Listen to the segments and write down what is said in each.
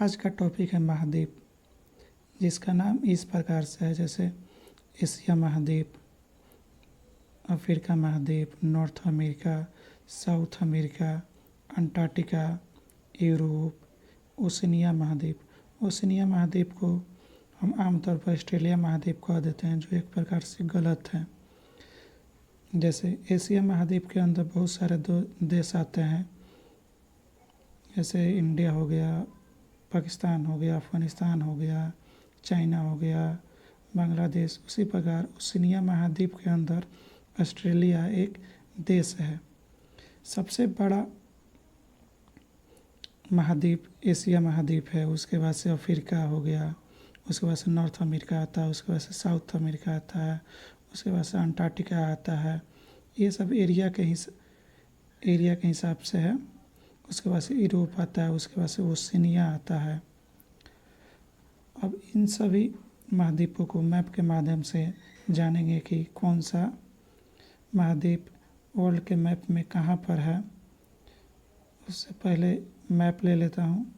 आज का टॉपिक है महाद्वीप, जिसका नाम इस प्रकार से है जैसे एशिया महाद्वीप, अफ्रीका महाद्वीप, north America, south America, Antarctica, Europe, Oceania महाद्वीप। ओशिनिया महाद्वीप को हम आमतौर पर ऑस्ट्रेलिया महाद्वीप कह देते हैं, जो एक प्रकार से गलत है। जैसे एशिया महाद्वीप के अंदर बहुत सारे देश आते हैं, जैसे इंडिया हो गया, पाकिस्तान हो गया, अफ़गानिस्तान हो गया, चाइना हो गया, बांग्लादेश। उसी प्रकार ओशिनिया महाद्वीप के अंदर ऑस्ट्रेलिया एक देश है। सबसे बड़ा महाद्वीप एशिया महाद्वीप है, उसके बाद से अफ्रीका हो गया, उसके बाद से नॉर्थ अमेरिका आता है, उसके बाद से साउथ अमेरिका आता है, उसके बाद से अंटार्कटिका आता है। ये सब एरिया के हिसाब से है। उसके बाद से यूरोप आता है, उसके बाद से ओशिनिया आता है। अब इन सभी महाद्वीपों को मैप के माध्यम से जानेंगे कि कौन सा महाद्वीप वर्ल्ड के मैप में कहाँ पर है। उससे पहले मैप ले लेता हूँ।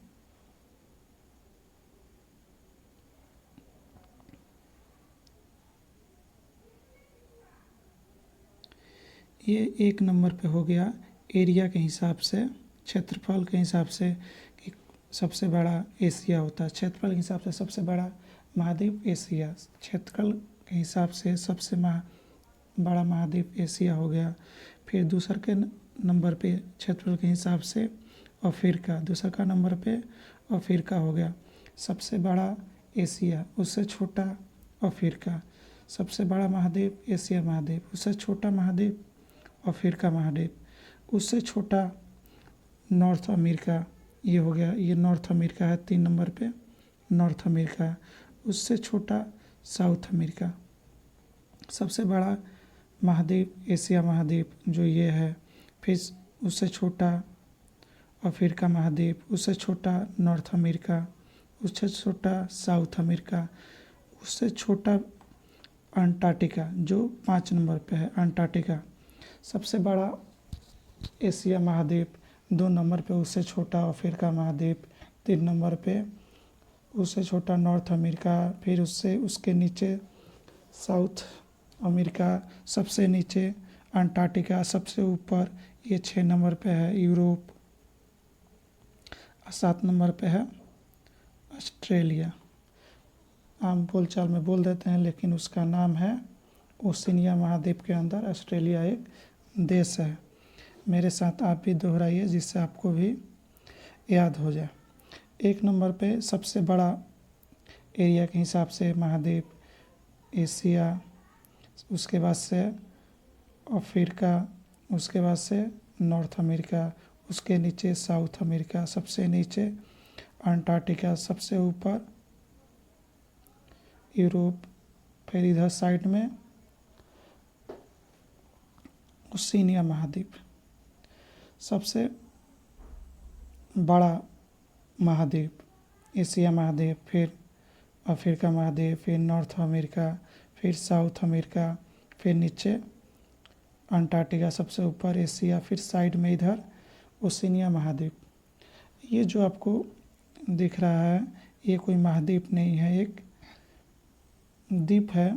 ये 1 नंबर पे हो गया एरिया के हिसाब से, क्षेत्रफल के हिसाब से कि सबसे बड़ा एशिया होता है। क्षेत्रफल के हिसाब से सबसे बड़ा महाद्वीप एशिया, क्षेत्रफल के हिसाब से सबसे बड़ा महाद्वीप एशिया हो गया। फिर दूसरे के नंबर पे क्षेत्रफल के हिसाब से अफ्रीका, दूसरा का नंबर पे अफ्रीका हो गया। सबसे बड़ा एशिया, उससे छोटा अफ्रीका। सबसे बड़ा महाद्वीप एशिया महाद्वीप, उससे छोटा महाद्वीप अफ्रीका महाद्वीप, उससे छोटा नॉर्थ अमेरिका। ये हो गया, ये नॉर्थ अमेरिका है 3 नंबर पे, नॉर्थ अमेरिका। उससे छोटा साउथ अमेरिका। सबसे बड़ा महाद्वीप एशिया महाद्वीप जो ये है। फिर उससे छोटा अफ्रीका महाद्वीप, उससे छोटा नॉर्थ अमेरिका, उससे छोटा साउथ अमेरिका, उससे छोटा अंटार्कटिका जो 5 नंबर पे है, अंटार्कटिका। सबसे बड़ा एशिया महाद्वीप 2 नंबर पे, उससे छोटा अफ्रीका महाद्वीप 3 नंबर पे, उससे छोटा नॉर्थ अमेरिका। फिर उसके नीचे साउथ अमेरिका, सबसे नीचे अंटार्कटिका, सबसे ऊपर ये 6 नंबर पे है यूरोप, 7 नंबर पे है ऑस्ट्रेलिया। आम बोलचाल में बोल देते हैं, लेकिन उसका नाम है ओशिनिया महाद्वीप के अंदर ऑस्ट्रेलिया एक देश है। मेरे साथ आप भी दोहराइए, जिससे आपको भी याद हो जाए। 1 नंबर पे सबसे बड़ा एरिया के हिसाब से महाद्वीप एशिया, उसके बाद से अफ्रीका, उसके बाद से नॉर्थ अमेरिका, उसके नीचे साउथ अमेरिका, सबसे नीचे अंटार्कटिका, सबसे ऊपर यूरोप। फिर इधर साइड में ओशिनिया महाद्वीप। सबसे बड़ा महाद्वीप एशिया महाद्वीप, फिर अफ्रीका महाद्वीप, फिर नॉर्थ अमेरिका, फिर साउथ अमेरिका, फिर नीचे अंटार्कटिका, सबसे ऊपर एशिया, फिर साइड में इधर ओशिनिया महाद्वीप। ये जो आपको दिख रहा है ये कोई महाद्वीप नहीं है, एक द्वीप है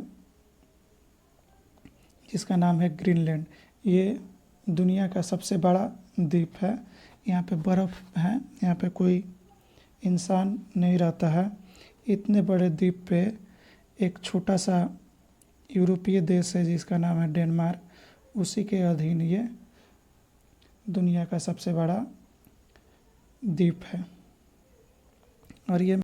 जिसका नाम है ग्रीनलैंड। ये दुनिया का सबसे बड़ा द्वीप है। यहाँ पे बर्फ़ है, यहाँ पे कोई इंसान नहीं रहता है। इतने बड़े द्वीप पे एक छोटा सा यूरोपीय देश है जिसका नाम है डेनमार्क, उसी के अधीन ये दुनिया का सबसे बड़ा द्वीप है। और ये